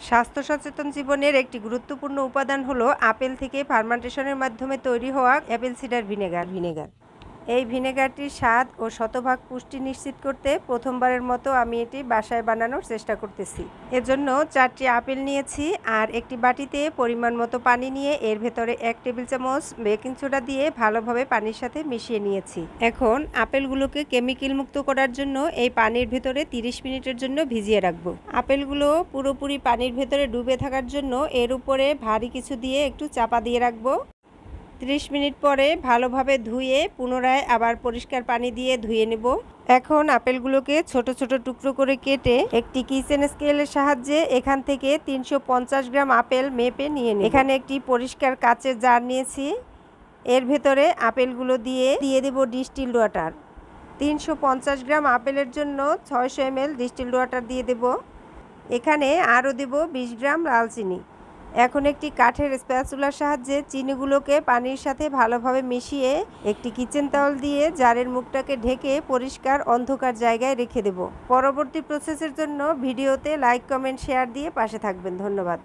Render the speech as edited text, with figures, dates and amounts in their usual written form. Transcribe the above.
স্বাস্থ্য সচেতন জীবনের একটি গুরুত্বপূর্ণ উপাদান হলো আপেল থেকে ফার্মেন্টেশনের মাধ্যমে তৈরি হওয়া অ্যাপেল সিডার ভিনেগার। এই ভিনেগারটির স্বাদ ও শতভাগ পুষ্টি নিশ্চিত করতে প্রথমবারের মতো আমি এটি বাসায় বানানোর চেষ্টা করতেছি। এজন্য 4টি আপেল নিয়েছি আর একটি বাটিতে পরিমাণ মতো পানি নিয়ে এর ভেতরে 1 টেবিল চামচ বেকিং সোডা দিয়ে ভালোভাবে পানির সাথে মিশিয়ে নিয়েছি। এখন আপেলগুলোকে কেমিক্যাল মুক্ত করার জন্য এই পানির ভেতরে 30 মিনিটের জন্য ভিজিয়ে রাখবো। আপেলগুলো পুরোপুরি পানির ভেতরে ডুবে থাকার জন্য এর উপরে ভারী কিছু দিয়ে একটু চাপা দিয়ে রাখবো। 30 মিনিট পরে ভালোভাবে ধুয়ে পুনরায় আবার পরিষ্কার পানি দিয়ে ধুয়ে নেব। এখন আপেলগুলোকে ছোট ছোট টুকরো করে কেটে একটি কিচেন স্কেলের সাহায্যে এখান থেকে 350 গ্রাম আপেল মেপে নিয়ে নেব। এখানে একটি পরিষ্কার কাচের জার নিয়েছি। এর ভেতরে আপেলগুলো দিয়ে দেব ডিস্টিলড ওয়াটার। 350 গ্রাম আপেলের জন্য 600 ml ডিস্টিলড ওয়াটার দিয়ে দেব। এখানে আরও দেব 20 গ্রাম লাল চিনি। এখন একটি কাঠের স্প্যাচুলার সাহায্যে চিনিগুলোকে পানির সাথে ভালোভাবে মিশিয়ে একটি কিচেন তাওয়াল দিয়ে জারের মুখটাকে ঢেকে পরিষ্কার অন্ধকার জায়গায় রেখে দেব। পরবর্তী প্রসেসের জন্য ভিডিওতে লাইক, কমেন্ট, শেয়ার দিয়ে পাশে থাকবেন। ধন্যবাদ।